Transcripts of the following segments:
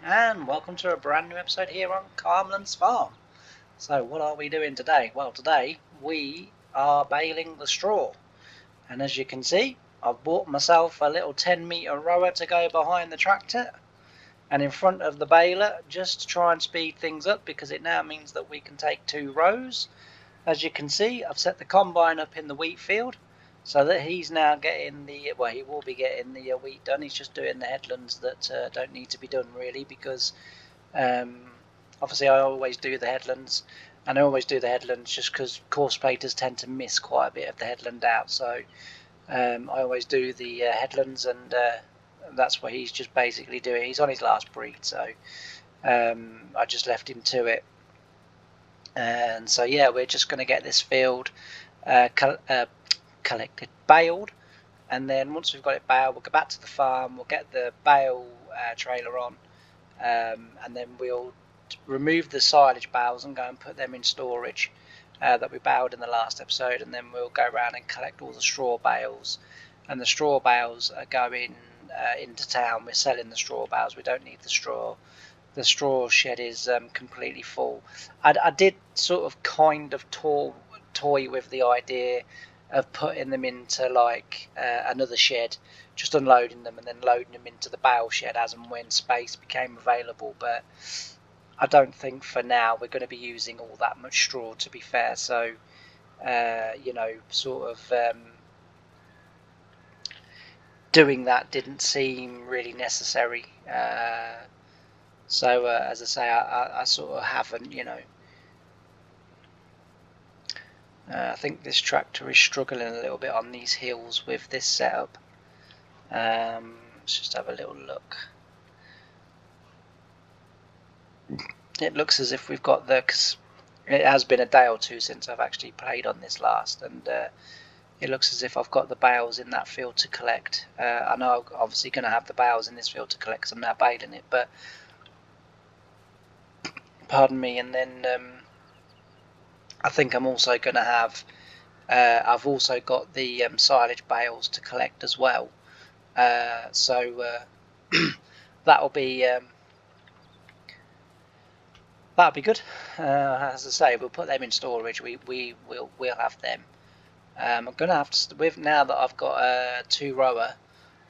and welcome to a brand new episode here on Carmlan's Farm. So what are we doing today? Well, today we are baling the straw, and as you can see, I've bought myself a little 10-metre rower to go behind the tractor and in front of the baler, just to try and speed things up, because it now means that we can take 2 rows. As you can see, I've set the combine up in the wheat field so that he's now getting he will be getting the wheat done. He's just doing the headlands that don't need to be done really, because obviously I always do the headlands, and I always do the headlands just because course platers tend to miss quite a bit of the headland out. So I always do the headlands, and that's what he's just basically doing. He's on his last breed, so I just left him to it. And so yeah, we're just going to get this field collected, baled, and then once we've got it baled, we'll go back to the farm, we'll get the bale trailer on, and then we'll remove the silage bales and go and put them in storage that we baled in the last episode, and then we'll go around and collect all the straw bales, and the straw bales are going into town. We're selling the straw bales, we don't need the straw. The straw shed is completely full. I did sort of kind of toy with the idea of putting them into like another shed, just unloading them and then loading them into the bale shed as and when space became available, but I don't think for now we're going to be using all that much straw, to be fair. So sort of doing that didn't seem really necessary. So as I say, I sort of haven't, I think this tractor is struggling a little bit on these hills with this setup. Let's just have a little look. It looks as if we've got because it has been a day or two since I've actually played on this last, and it looks as if I've got the bales in that field to collect. I know I'm obviously going to have the bales in this field to collect because I'm now baling it, but pardon me, and then I think I'm also going to have I've also got the silage bales to collect as well, so that'll be good. As I say, we'll put them in storage. We'll have them. I'm going to have to, now that I've got a 2-rower,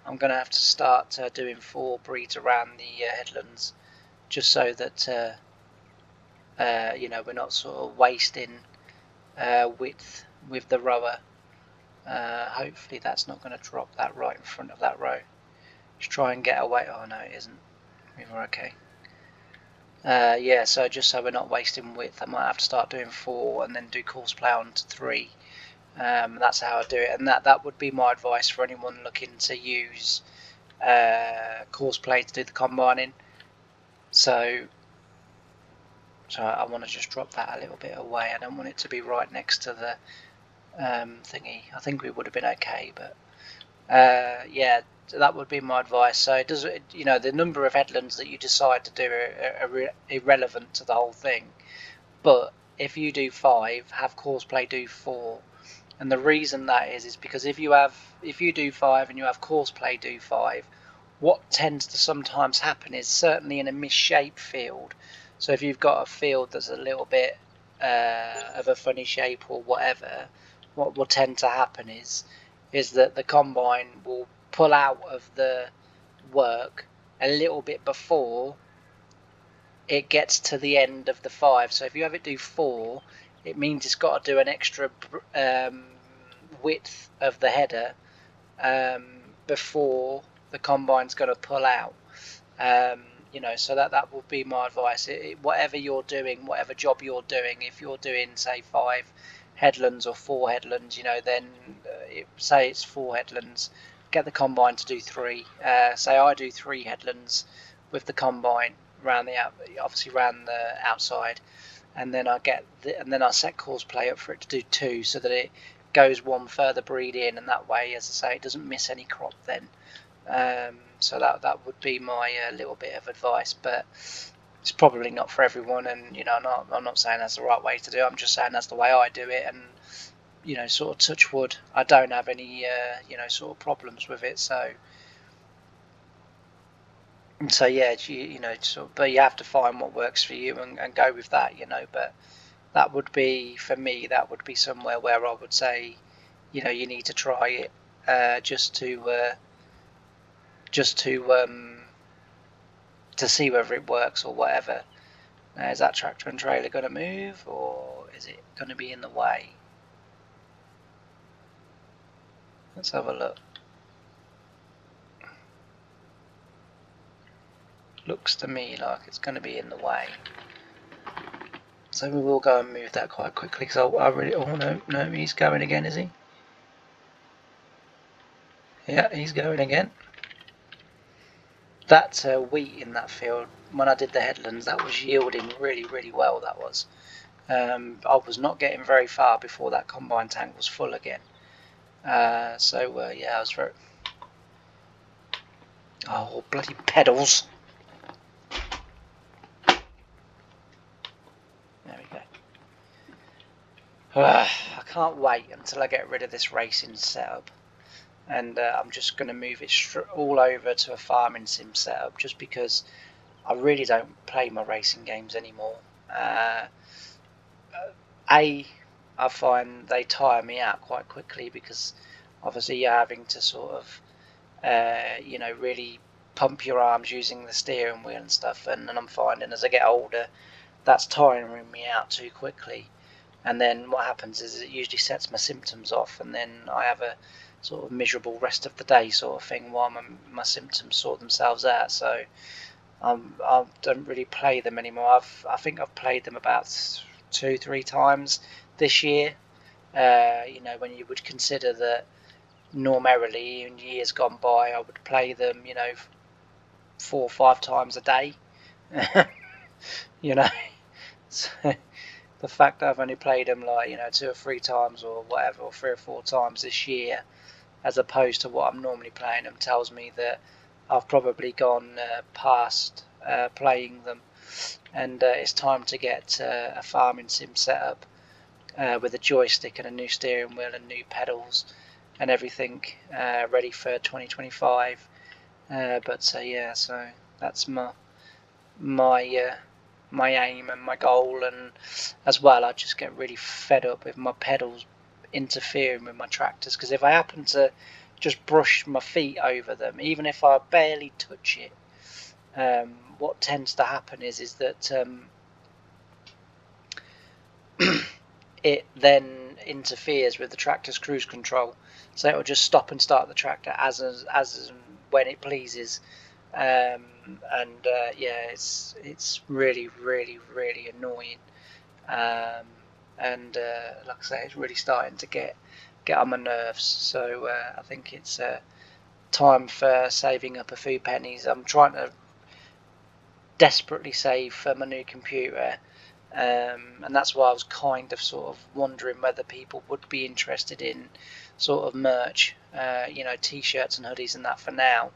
I'm going to have to start doing 4 breeds around the headlands, just so that we're not sort of wasting width with the rower. Hopefully that's not going to drop that right in front of that row. Just try and get away. Oh no, it isn't. We were okay. Yeah, so just so we're not wasting width, I might have to start doing 4 and then do course play on to 3. That's how I do it, and that would be my advice for anyone looking to use course play to do the combining. So I want to just drop that a little bit away. I don't want it to be right next to the thingy. I think we would have been okay, but yeah, that would be my advice. So it does, the number of headlands that you decide to do are irrelevant to the whole thing, but if you do 5, have course play do 4. And the reason that is because if you do 5 and you have course play do 5, what tends to sometimes happen is, certainly in a misshaped field, so if you've got a field that's a little bit of a funny shape or whatever, what will tend to happen is that the combine will pull out of the work a little bit before it gets to the end of the 5. So if you have it do 4, it means it's got to do an extra width of the header before the combine's going to pull out. So that would be my advice. Whatever you're doing, whatever job you're doing, if you're doing say 5 headlands or 4 headlands, then say it's 4 headlands, get the combine to do 3. Say I do 3 headlands with the combine obviously around the outside, and then I set course play up for it to do 2, so that it goes 1 further breed in, and that way, as I say, it doesn't miss any crop then. So that would be my little bit of advice, but it's probably not for everyone, and I'm not saying that's the right way to do it. I'm just saying that's the way I do it, and sort of touch wood, I don't have any sort of problems with it. So And so yeah, but you have to find what works for you and go with that, but that would be, for me, that would be somewhere where I would say, you need to try it, just to see whether it works or whatever. Now, is that tractor and trailer going to move, or is it going to be in the way? Let's have a look. Looks to me like it's going to be in the way. So we will go and move that quite quickly, because I really... Oh, no, he's going again, is he? Yeah, he's going again. That wheat in that field, when I did the headlands, that was yielding really, really well, that was. I was not getting very far before that combine tank was full again. Yeah, I was very... Oh, bloody pedals. There we go. I can't wait until I get rid of this racing setup. And I'm just going to move it all over to a farming sim setup, just because I really don't play my racing games anymore. I find they tire me out quite quickly, because obviously you're having to sort of really pump your arms using the steering wheel and stuff, and I'm finding as I get older that's tiring me out too quickly. And then what happens is it usually sets my symptoms off, and then I have a sort of miserable rest of the day sort of thing while my symptoms sort themselves out. So I don't really play them anymore. I think I've played them about 2-3 times this year. When you would consider that normally in years gone by I would play them 4 or 5 times a day. So the fact that I've only played them 2 or 3 times or whatever, or 3 or 4 times this year, as opposed to what I'm normally playing them, tells me that I've probably gone past playing them, and it's time to get a farming sim set up with a joystick and a new steering wheel and new pedals and everything ready for 2025. So that's my aim and my goal. And as well, I just get really fed up with my pedals interfering with my tractors, because if I happen to just brush my feet over them, even if I barely touch it, what tends to happen is that it then interferes with the tractor's cruise control, so it will just stop and start the tractor as and when it pleases. It's really, really, really annoying. Like I say, it's really starting to get on my nerves. So I think it's time for saving up a few pennies. I'm trying to desperately save for my new computer, and that's why I was kind of sort of wondering whether people would be interested in sort of merch, t-shirts and hoodies and that for now.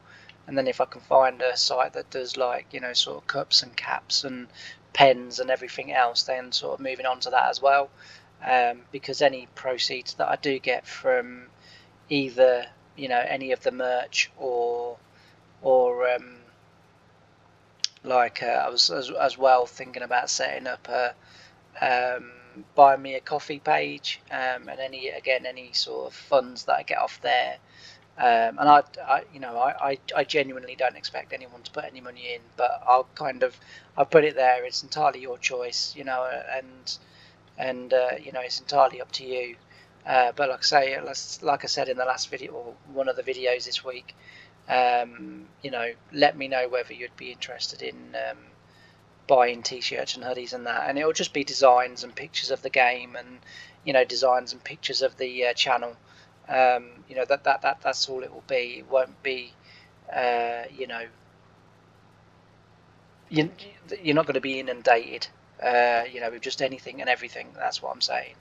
And then if I can find a site that does sort of cups and caps and pens and everything else, then sort of moving on to that as well. Because any proceeds that I do get from either any of the merch or I was as well thinking about setting up a buy me a coffee page, and any sort of funds that I get off there. And I genuinely don't expect anyone to put any money in, but I'll put it there. It's entirely your choice, and it's entirely up to you. But like I said in the last video, or one of the videos this week, let me know whether you'd be interested in buying t-shirts and hoodies and that, and it'll just be designs and pictures of the game, and designs and pictures of the channel. That's all it will be. It won't be you're not going to be inundated with just anything and everything. That's what I'm saying.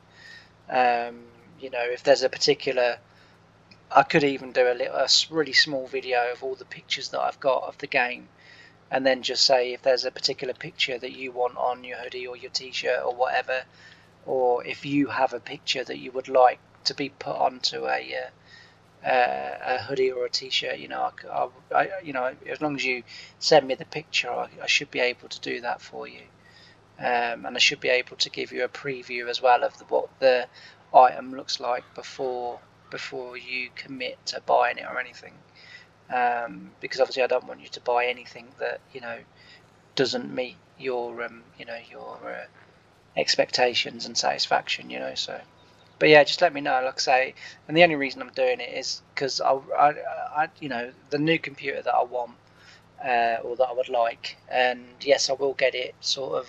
If there's a particular, I could even do a really small video of all the pictures that I've got of the game, and then just say if there's a particular picture that you want on your hoodie or your t-shirt or whatever, or if you have a picture that you would like to be put onto a hoodie or a t-shirt, you know, you know, as long as you send me the picture, I should be able to do that for you. And I should be able to give you a preview as well of what the item looks like before you commit to buying it or anything. Because obviously I don't want you to buy anything that, you know, doesn't meet your you know, your expectations and satisfaction, you know. So, but yeah, just let me know, like I say. And the only reason I'm doing it is because I you know, the new computer that I want, or that I would like, and yes, I will get it sort of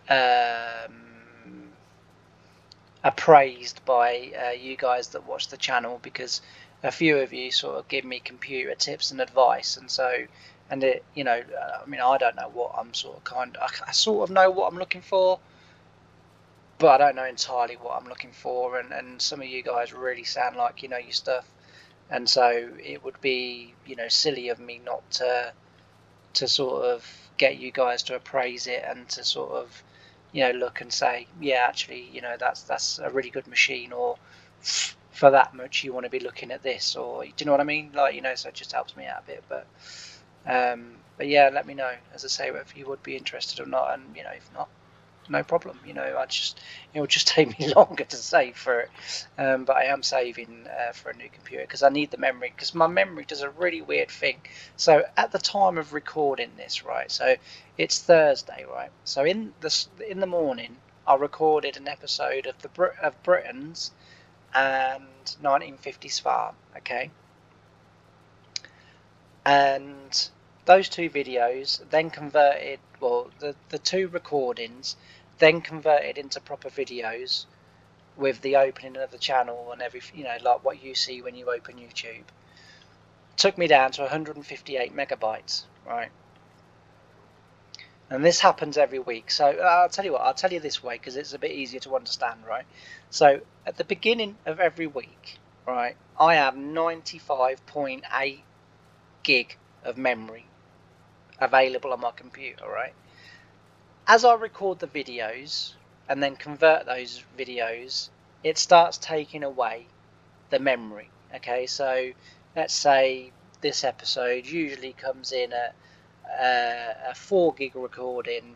um, appraised by you guys that watch the channel, because a few of you sort of give me computer tips and advice, and so, and it, you know, I mean, I don't know what I'm sort of I sort of know what I'm looking for, but I don't know entirely what I'm looking for, and some of you guys really sound like you know your stuff, and so it would be, you know, silly of me not to sort of get you guys to appraise it and to sort of, you know, look and say, yeah, actually, you know, that's a really good machine, or for that much you want to be looking at this, or do you know what I mean? Like, you know, so it just helps me out a bit. But yeah, let me know, as I say, whether you would be interested or not, and you know, if not, no problem. You know, it will just take me longer to save for it, but I am saving for a new computer because I need the memory, because my memory does a really weird thing. So at the time of recording this, right? So it's Thursday, right? So in the morning, I recorded an episode of of Britain's and 1950s Farm. Okay, and those two videos then converted, well, the two recordings then converted into proper videos with the opening of the channel and everything, you know, like what you see when you open YouTube. Took me down to 158 megabytes, right? And this happens every week. So I'll tell you what, I'll tell you this way because it's a bit easier to understand, right? So at the beginning of every week, right, I have 95.8 gig of memory available on my computer, right? As I record the videos and then convert those videos, it starts taking away the memory. Okay, so let's say this episode usually comes in at a 4 gig recording,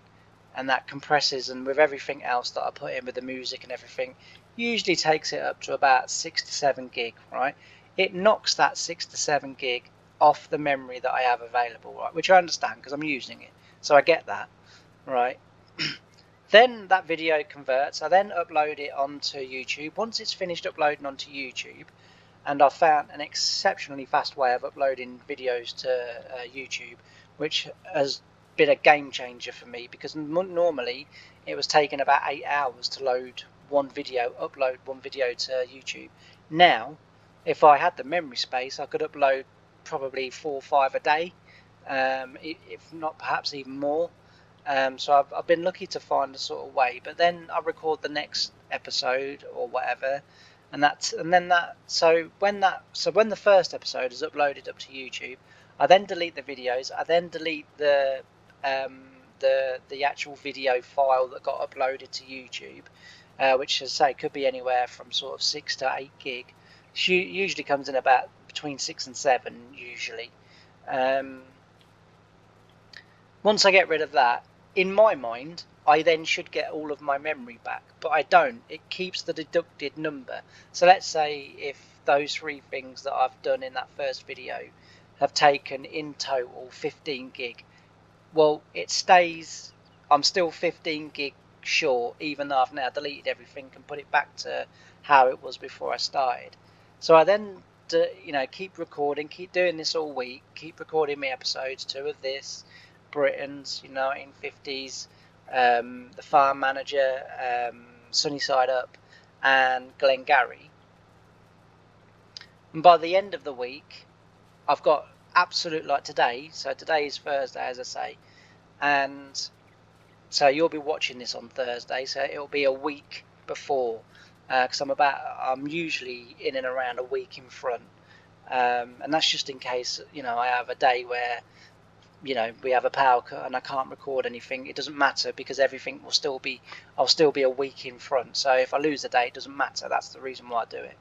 and that compresses, and with everything else that I put in with the music and everything, usually takes it up to about 6 to 7 gig, right? It knocks that 6 to 7 gig off the memory that I have available, right? Which I understand because I'm using it, so I get that, right? Then that video converts. I then upload it onto YouTube. Once it's finished uploading onto YouTube, and I found an exceptionally fast way of uploading videos to YouTube, which has been a game changer for me, because normally it was taking about 8 hours to upload one video to YouTube. Now, if I had the memory space, I could upload probably 4 or 5 a day, if not perhaps even more. So I've been lucky to find a sort of way, but then I record the next episode or whatever, and then that so when the first episode is uploaded up to YouTube, I then delete the videos. I then delete um, the actual video file that got uploaded to YouTube, which, as I say, could be anywhere from sort of 6 to 8 gig. Usually comes in about between 6 and 7 usually. Um, Once I get rid of that, in my mind, I then should get all of my memory back, but I don't. It keeps the deducted number. So let's say if those three things that I've done in that first video have taken in total 15 gig, well, it stays, I'm still 15 gig short, even though I've now deleted everything and put it back to how it was before I started. So I then, you know, keep recording, keep doing this all week, keep recording me episodes, 2 of this, Britain's, you know, 1950s, The Farm Manager, Sunny Side Up, and Glengarry. And by the end of the week, I've got absolute, like today, so today is Thursday, as I say, and so you'll be watching this on Thursday, so it'll be a week before, because I'm usually in and around a week in front, and that's just in case, you know, I have a day where you know, we have a power cut and I can't record anything, it doesn't matter, because everything will still be, I'll still be a week in front. So if I lose a day, it doesn't matter. That's the reason why I do it.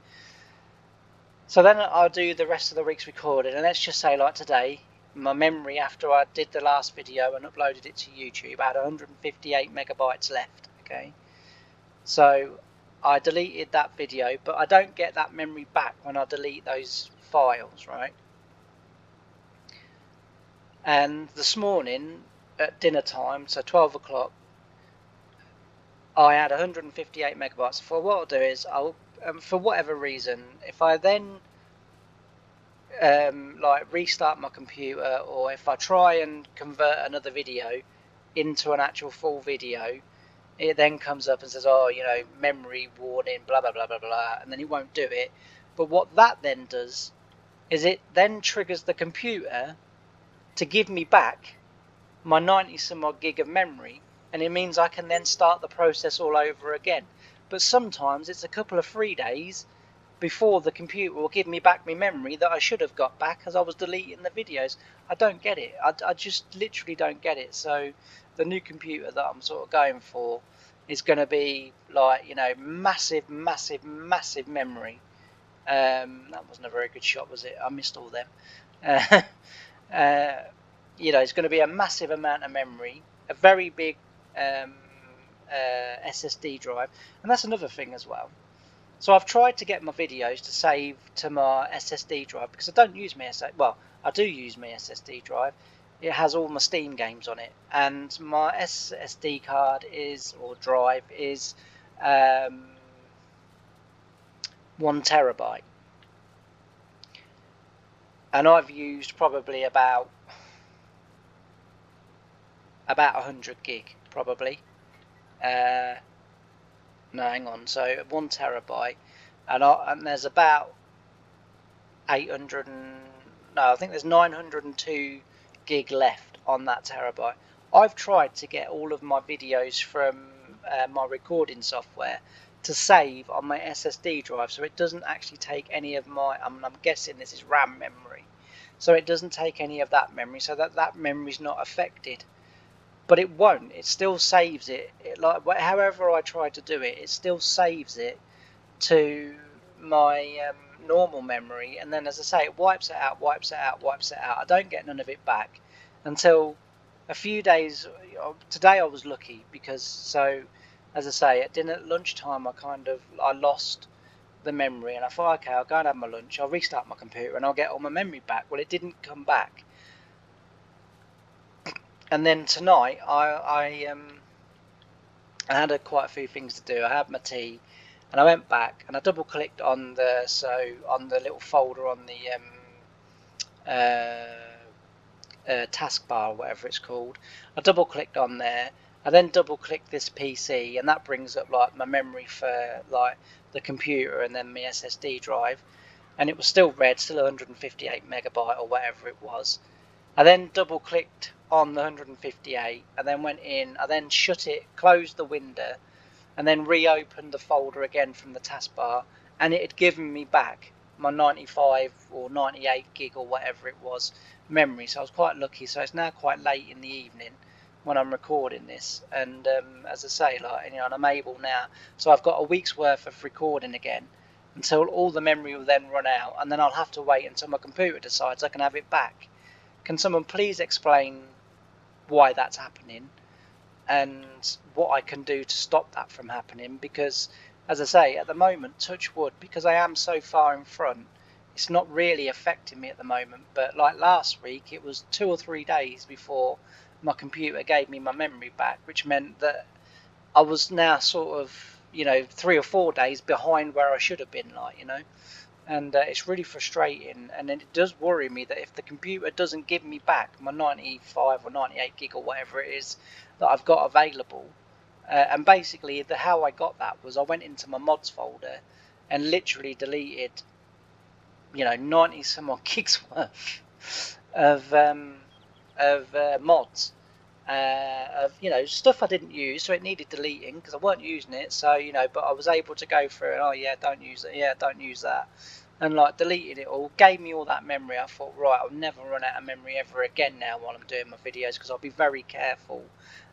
So then I'll do the rest of the week's recording, and let's just say, like today, my memory after I did the last video and uploaded it to YouTube, I had 158 megabytes left. Okay, so I deleted that video, but I don't get that memory back when I delete those files, right? And this morning at dinner time, so 12 o'clock, I had 158 megabytes. For what I'll do is, I'll for whatever reason, if I then like restart my computer, or if I try and convert another video into an actual full video, it then comes up and says, oh, you know, memory warning, blah blah blah blah blah, and then it won't do it. But what that then does is it then triggers the computer to give me back my 90 some odd gig of memory, and it means I can then start the process all over again. But sometimes it's a couple of 3 days before the computer will give me back my memory that I should have got back as I was deleting the videos. I don't get it. I just literally don't get it. So the new computer that I'm sort of going for is going to be like, you know, massive memory. That wasn't a very good shot, was it? I missed all them. You know, it's going to be a massive amount of memory, a very big SSD drive, and that's another thing as well. So I've tried to get my videos to save to my SSD drive, because I don't use my SSD. Well, I do use my SSD drive. It has all my Steam games on it, and my SSD card is, or drive is, 1 terabyte, and I've used probably about 100 gig, probably. No, hang on. So 1 terabyte, and there's about 800 and no, I think there's 902 gig left on that terabyte. I've tried to get all of my videos from my recording software to save on my SSD drive, so it doesn't actually take any of my. I'm guessing this is RAM memory, so it doesn't take any of that memory, so that memory's not affected. But it won't. It still saves it. Like however I try to do it, it still saves it to my normal memory, and then, as I say, it wipes it out. I don't get none of it back until a few days. Today I was lucky, because, so as I say, at dinner, at lunchtime, I lost the memory, and I thought, okay, I'll go and have my lunch. I'll restart my computer and I'll get all my memory back. Well, it didn't come back. And then tonight, I had quite a few things to do. I had my tea, and I went back and I double clicked on the little folder on the taskbar, or whatever it's called. I double clicked on there. I then double clicked this PC, and that brings up like my memory for like the computer and then my SSD drive, and it was still red, still 158 megabyte or whatever it was. I then double clicked on the 158 and then went in. I then shut it, closed the window, and then reopened the folder again from the taskbar, and it had given me back my 95 or 98 gig or whatever it was memory. So I was quite lucky. So it's now quite late in the evening when I'm recording this, and as I say, like, you know, and I'm able now, so I've got a week's worth of recording again until all the memory will then run out, and then I'll have to wait until my computer decides I can have it back. Can someone please explain why that's happening and what I can do to stop that from happening? Because, as I say, at the moment, touch wood, because I am so far in front, it's not really affecting me at the moment. But like last week, it was 2 or 3 days before my computer gave me my memory back, which meant that I was now sort of, you know, 3 or 4 days behind where I should have been, like, you know. And it's really frustrating, and it does worry me that if the computer doesn't give me back my 95 or 98 gig or whatever it is that I've got available, and basically how I got that was I went into my mods folder and literally deleted, you know, 90 some odd gigs worth of mods, of, you know, stuff I didn't use, so it needed deleting because I weren't using it. So, you know, but I was able to go through and, oh yeah, don't use it, yeah, don't use that, and like deleted it all, gave me all that memory. I thought, right, I'll never run out of memory ever again now while I'm doing my videos, because I'll be very careful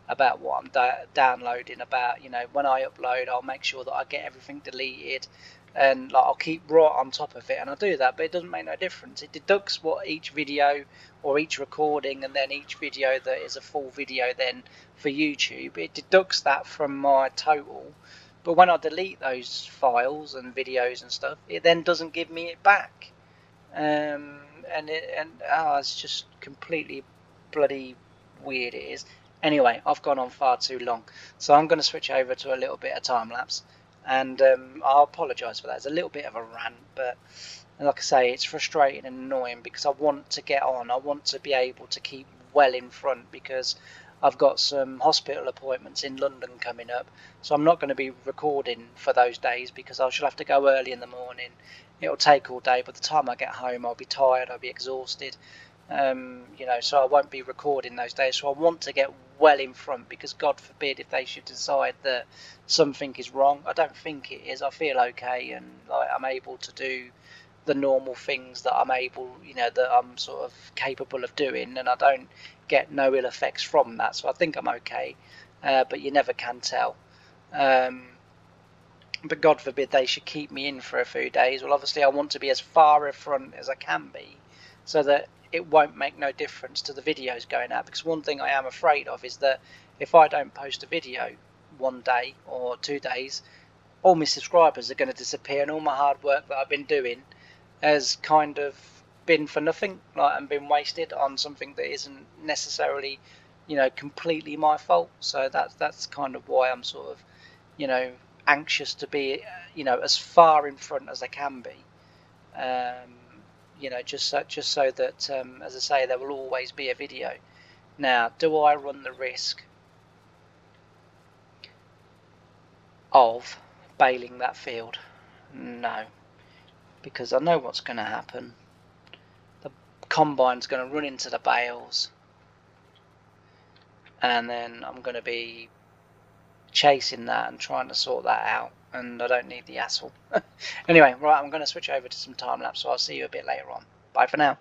about what I'm downloading. About, you know, when I upload, I'll make sure that I get everything deleted, and like I'll keep right on top of it, and I do that, but it doesn't make no difference. It deducts what each video or each recording, and then each video that is a full video then for YouTube, it deducts that from my total. But when I delete those files and videos and stuff, it then doesn't give me it back. It's just completely bloody weird it is. Anyway, I've gone on far too long, so I'm going to switch over to a little bit of time lapse, and I'll apologise for that. It's a little bit of a rant, but like I say, it's frustrating and annoying because I want to get on. I want to be able to keep well in front, because I've got some hospital appointments in London coming up, so I'm not going to be recording for those days because I shall have to go early in the morning. It'll take all day. By the time I get home, I'll be tired, I'll be exhausted, so I won't be recording those days. So I want to get well in front, because God forbid if they should decide that something is wrong. I don't think it is. I feel okay, and like I'm able to do the normal things that I'm able, that I'm sort of capable of doing, and I don't get no ill effects from that. So I think I'm okay, but you never can tell. But God forbid they should keep me in for a few days. Well, obviously I want to be as far in front as I can be, so that it won't make no difference to the videos going out. Because one thing I am afraid of is that if I don't post a video one day or 2 days, all my subscribers are going to disappear, and all my hard work that I've been doing has kind of been for nothing, and been wasted on something that isn't necessarily, completely my fault. So that's kind of why I'm sort of, anxious to be, as far in front as I can be. Just so that, as I say, there will always be a video. Now, do I run the risk of bailing that field? No, because I know what's going to happen. The combine's going to run into the bales, and then I'm going to be chasing that and trying to sort that out, and I don't need the hassle. Anyway, right, I'm going to switch over to some time lapse, so I'll see you a bit later on. Bye for now.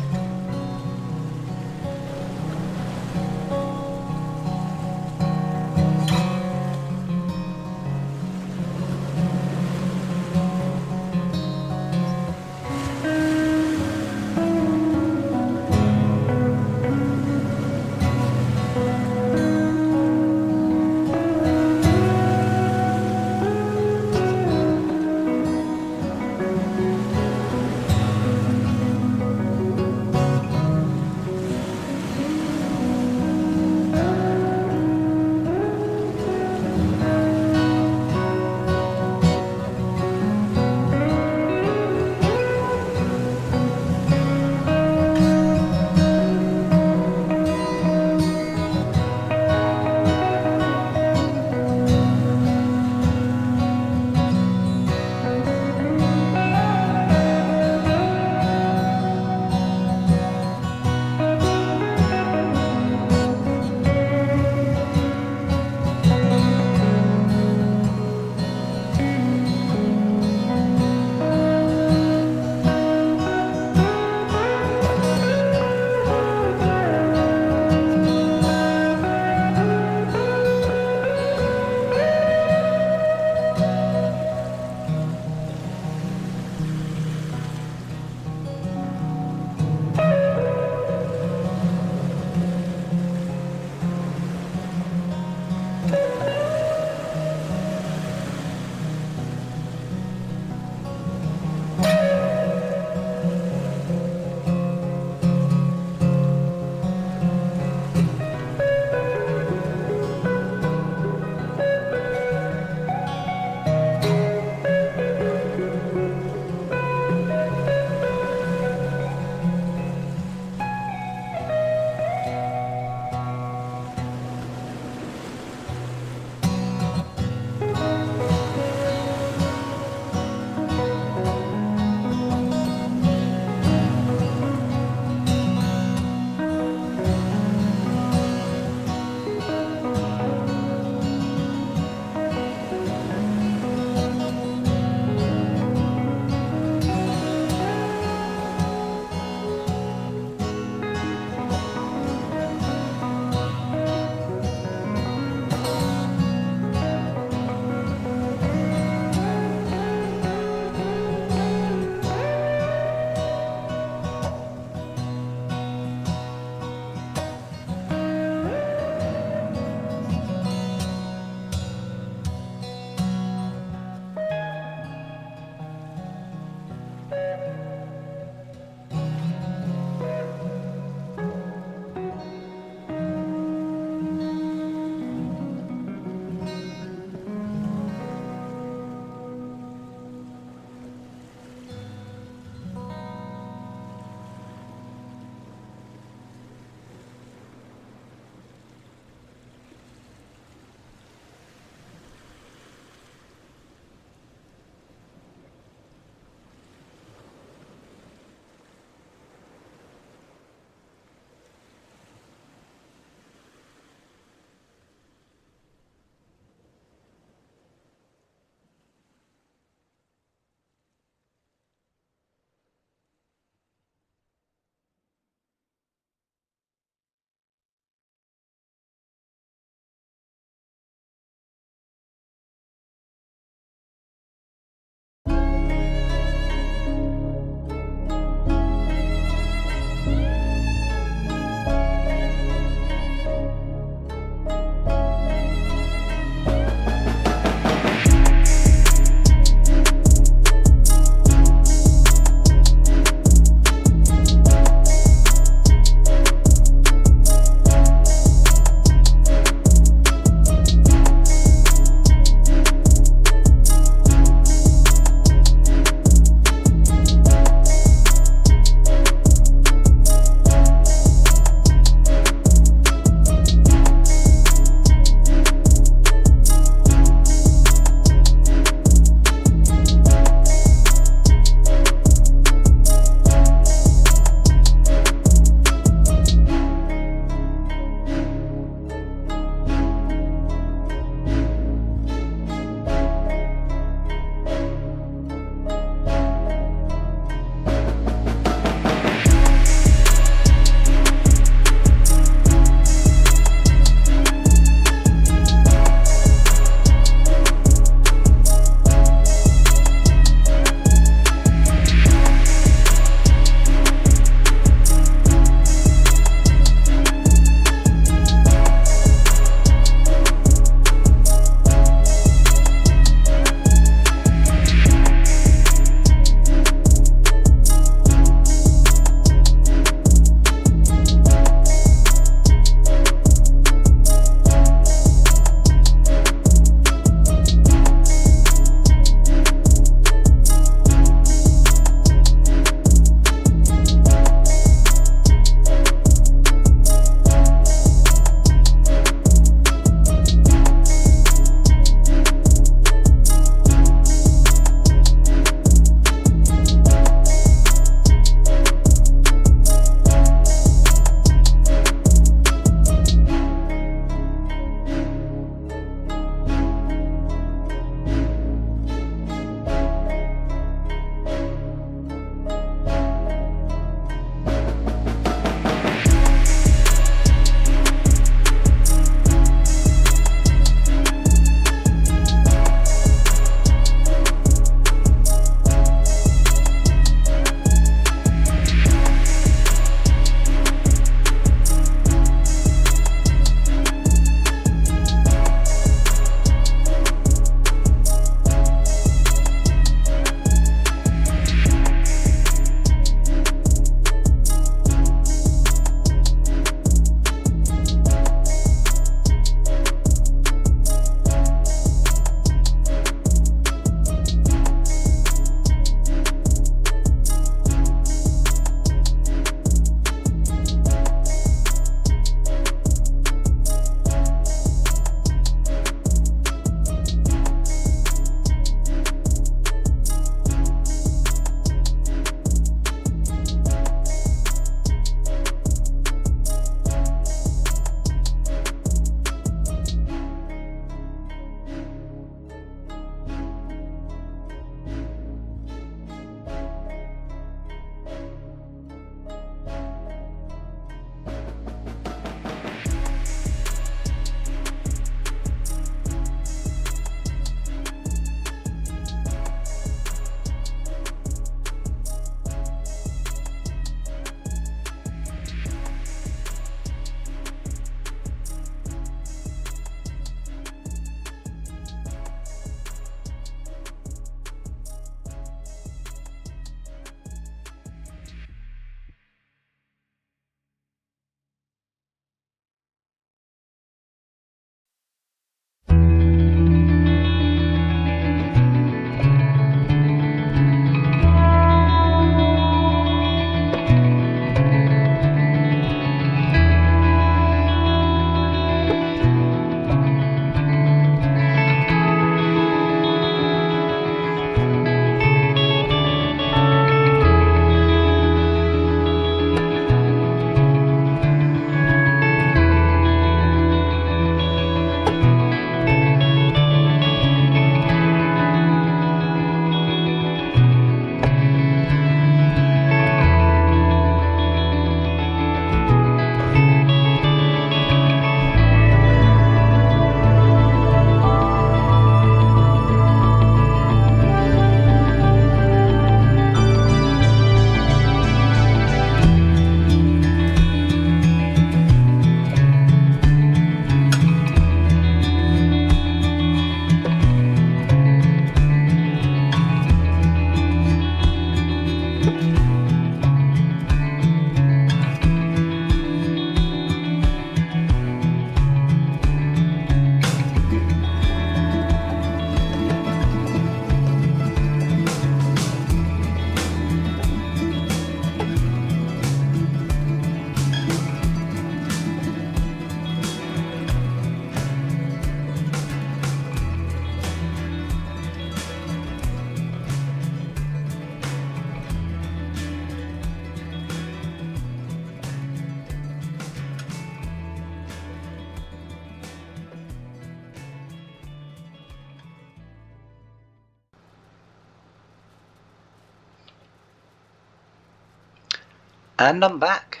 And I'm back.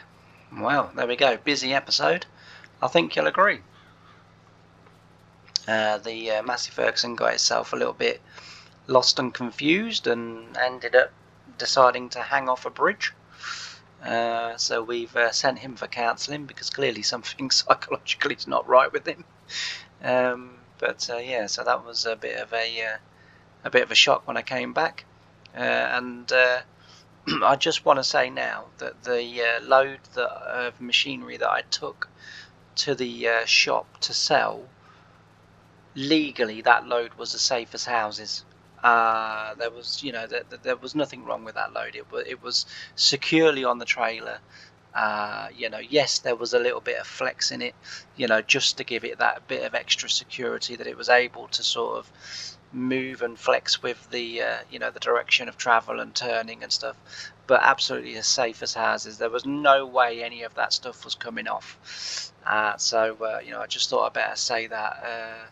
Well, there we go. Busy episode. I think you'll agree. The Massey Ferguson got itself a little bit lost and confused and ended up deciding to hang off a bridge. So we've sent him for counselling because clearly something psychologically is not right with him. Yeah, so that was a bit of a shock when I came back, and I just want to say now that the load of machinery that I took to the shop to sell, legally that load was as safe as houses. There was, there was nothing wrong with that load. It was securely on the trailer. Yes, there was a little bit of flex in it, just to give it that bit of extra security that it was able to sort of move and flex with the the direction of travel and turning and stuff, but absolutely as safe as houses. There was no way any of that stuff was coming off. I just thought I better say that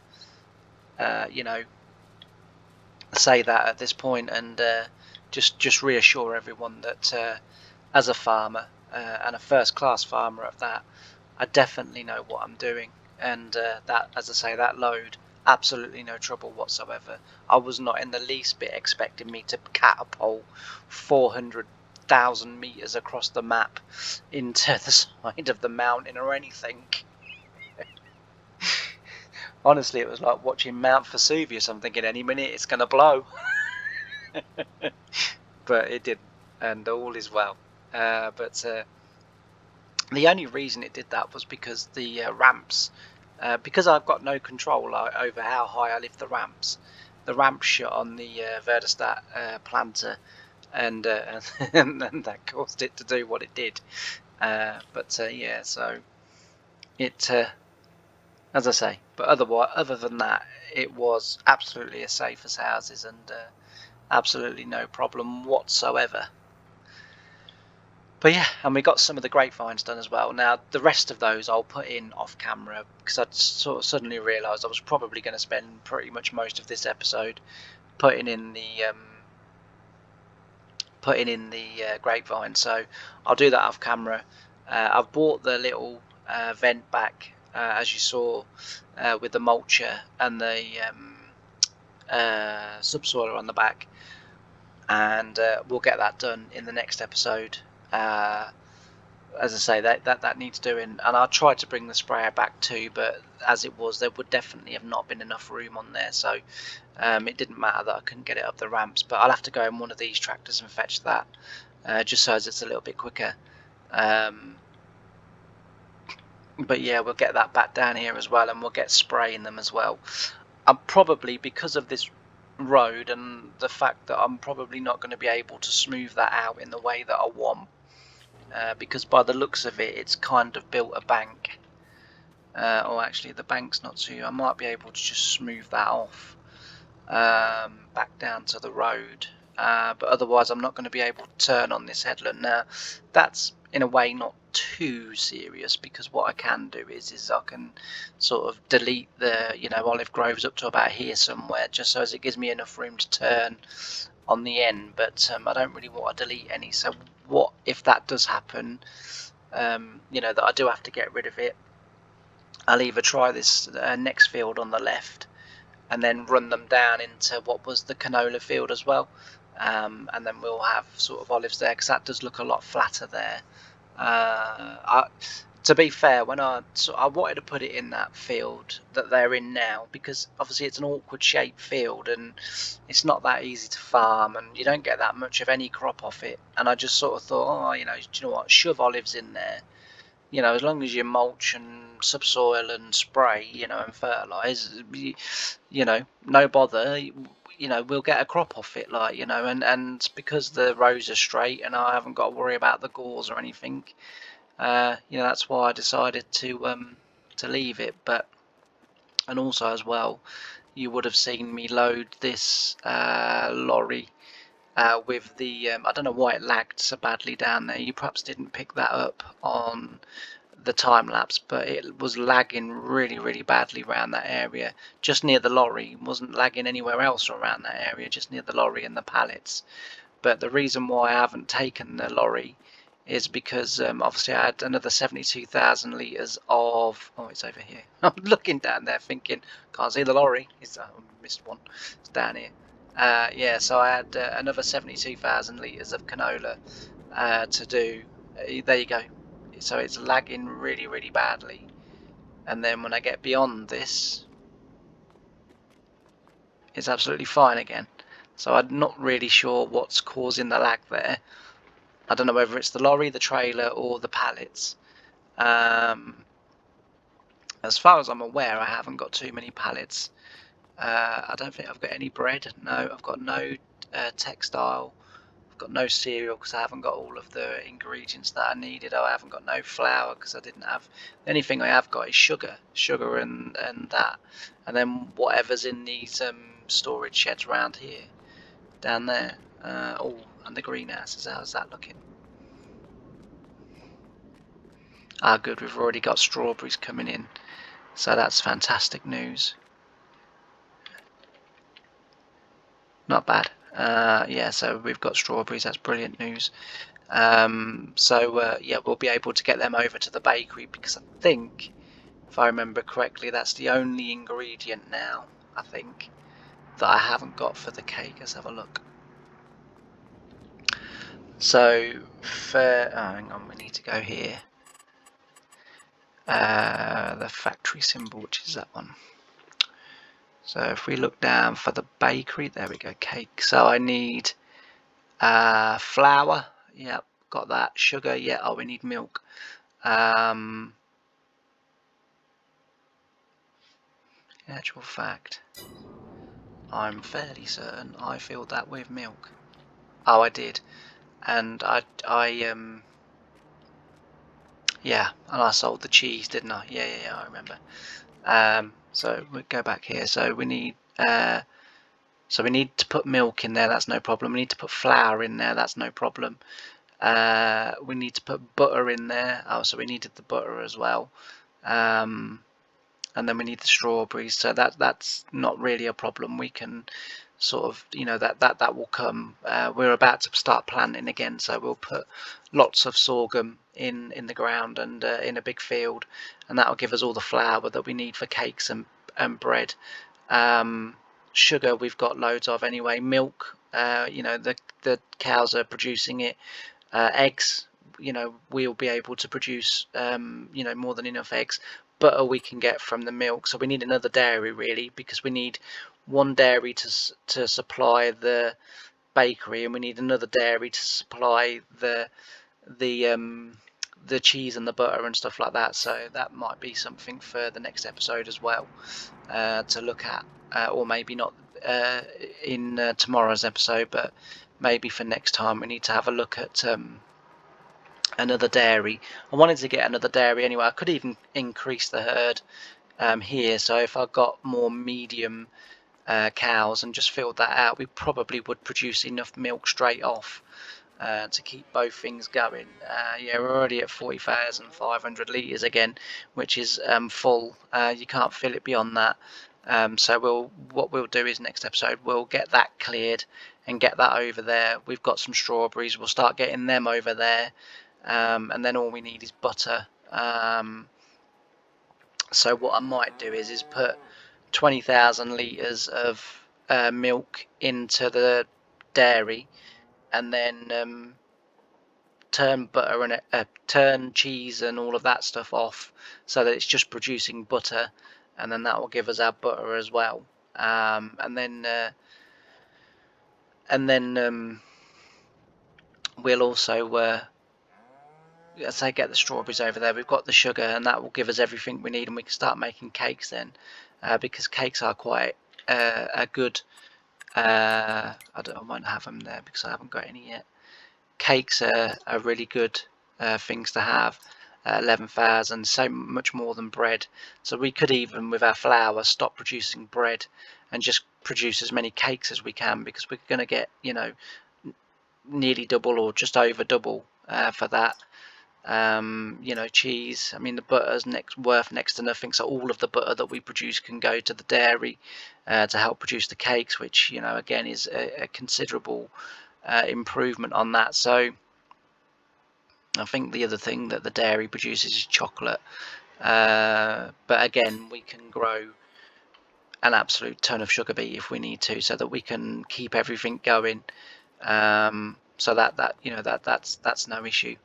say that at this point, and just reassure everyone that as a farmer, and a first class farmer at that, I definitely know what I'm doing, and that, as I say, that load, absolutely no trouble whatsoever. I was not in the least bit expecting me to catapult 400,000 meters across the map into the side of the mountain or anything. Honestly, it was like watching Mount Vesuvius. I'm thinking any minute it's going to blow. But it didn't, and all is well. The only reason it did that was because the ramps, because I've got no control over how high I lift the ramps shut on the Verdestat planter, and and that caused it to do what it did. Yeah, so it, as I say, but other than that, it was absolutely as safe as houses, and absolutely no problem whatsoever. But yeah, and we got some of the grapevines done as well. Now, the rest of those I'll put in off camera, because I sort of suddenly realised I was probably going to spend pretty much most of this episode putting in the grapevine. So I'll do that off camera. I've bought the little vent back, as you saw, with the mulcher and the subsoiler on the back, and we'll get that done in the next episode. As I say, that needs doing, and I tried to bring the sprayer back too, but as it was, there would definitely have not been enough room on there, so it didn't matter that I couldn't get it up the ramps. But I'll have to go in one of these tractors and fetch that, just so as it's a little bit quicker. But yeah, we'll get that back down here as well, and we'll get spraying them as well. I'm probably, because of this road and the fact that I'm probably not going to be able to smooth that out in the way that I want, because by the looks of it, it's kind of built a bank. Or actually, the bank's not too. I might be able to just smooth that off back down to the road. But otherwise, I'm not going to be able to turn on this headland. Now, that's in a way not too serious, because what I can do is I can sort of delete the olive groves up to about here somewhere, just so as it gives me enough room to turn on the end. But I don't really want to delete any. So what if that does happen? That I do have to get rid of it. I'll either try this next field on the left and then run them down into what was the canola field as well, and then we'll have sort of olives there, because that does look a lot flatter there. To be fair, when I wanted to put it in that field that they're in now, because obviously it's an awkward shaped field and it's not that easy to farm, and you don't get that much of any crop off it. And I just sort of thought, do you know what, shove olives in there. As long as you mulch and subsoil and spray, and fertilise, no bother. We'll get a crop off it, and because the rows are straight and I haven't got to worry about the gores or anything, that's why I decided to leave it. And also as well, you would have seen me load this lorry with the I don't know why it lagged so badly down there. You perhaps didn't pick that up on the time lapse, but it was lagging really badly around that area, just near the lorry. It wasn't lagging anywhere else around that area, just near the lorry and the pallets. But the reason why I haven't taken the lorry is because obviously I had another 72,000 litres of, oh, it's over here. I'm looking down there thinking, can't see the lorry. I missed one. It's down here. Yeah, so I had another 72,000 litres of canola to do. There you go. So it's lagging really, really badly. And then when I get beyond this, it's absolutely fine again. So I'm not really sure what's causing the lag there. I don't know whether it's the lorry, the trailer, or the pallets. As far as I'm aware, I haven't got too many pallets. I don't think I've got any bread. No, I've got no textile. I've got no cereal because I haven't got all of the ingredients that I needed. I haven't got no flour because I didn't have. The only thing I have got is sugar and that, and then whatever's in these storage sheds around here, down there. Oh, and the greenhouses. How's that looking? Ah, good. We've already got strawberries coming in, so that's fantastic news. Not bad. Yeah, so we've got strawberries. That's brilliant news. Yeah, we'll be able to get them over to the bakery because I think, if I remember correctly, that's the only ingredient now, I think, that I haven't got for the cake. Let's have a look. So for, oh, hang on, we need to go here. The factory symbol, which is that one. So if we look down for the bakery, there we go, cake. So I need flour, yep, got that. Sugar, yeah. Oh, we need milk. In actual fact, I'm fairly certain I filled that with milk. Oh, I did, and yeah, and I sold the cheese, didn't I? Yeah, I remember. So we go back here. So we need to put milk in there. That's no problem. We need to put flour in there. That's no problem. We need to put butter in there. Oh, so we needed the butter as well. And then we need the strawberries. So that's not really a problem. We can sort of, that will come. We're about to start planting again, so we'll put lots of sorghum in the ground and in a big field, and that will give us all the flour that we need for cakes and bread. Sugar we've got loads of anyway. Milk, the cows are producing it. Eggs, we'll be able to produce more than enough eggs. Butter we can get from the milk, so we need another dairy really, because we need one dairy to supply the bakery, and we need another dairy to supply the cheese and the butter and stuff like that. So that might be something for the next episode as well, to look at, or maybe not in tomorrow's episode, but maybe for next time we need to have a look at another dairy. I wanted to get another dairy anyway. I could even increase the herd here, so if I got more medium cows and just filled that out, we probably would produce enough milk straight off to keep both things going. Yeah, we're already at 40,500 litres again, which is full. You can't fill it beyond that. So what we'll do is next episode we'll get that cleared and get that over there. We've got some strawberries. We'll start getting them over there. And then all we need is butter. So what I might do is put 20,000 litres of milk into the dairy, and then turn butter and turn cheese and all of that stuff off, so that it's just producing butter, and then that will give us our butter as well. And then we'll also say get the strawberries over there. We've got the sugar, and that will give us everything we need, and we can start making cakes then, because cakes are quite a good. I won't have them there because I haven't got any yet. Cakes are really good things to have. 11,000, so much more than bread. So we could even, with our flour, stop producing bread and just produce as many cakes as we can, because we're going to get, nearly double or just over double for that. Cheese, I mean, the butter's worth next to nothing, so all of the butter that we produce can go to the dairy to help produce the cakes, which again is a considerable improvement on that. So I think the other thing that the dairy produces is chocolate, but again, we can grow an absolute ton of sugar beet if we need to, so that we can keep everything going. So that's no issue,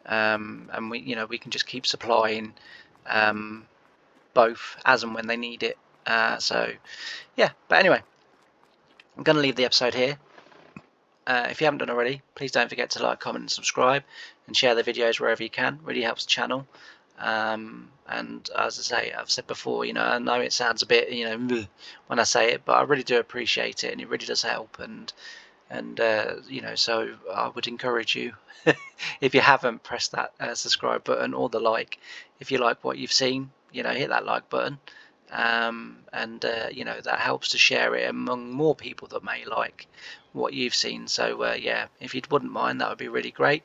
and we can just keep supplying both as and when they need it. So yeah, but anyway, I'm going to leave the episode here. If you haven't done already, please don't forget to like, comment, and subscribe, and share the videos wherever you can. Really helps the channel. And as I say, I've said before, I know it sounds a bit, when I say it, but I really do appreciate it, and it really does help. And so I would encourage you, if you haven't pressed that subscribe button or the like, if you like what you've seen, hit that like button. And that helps to share it among more people that may like what you've seen. So yeah, if you wouldn't mind, that would be really great.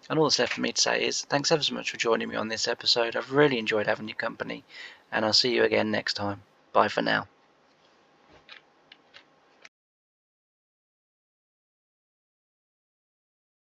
And all that's left for me to say is thanks ever so much for joining me on this episode. I've really enjoyed having your company, and I'll see you again next time. Bye for now.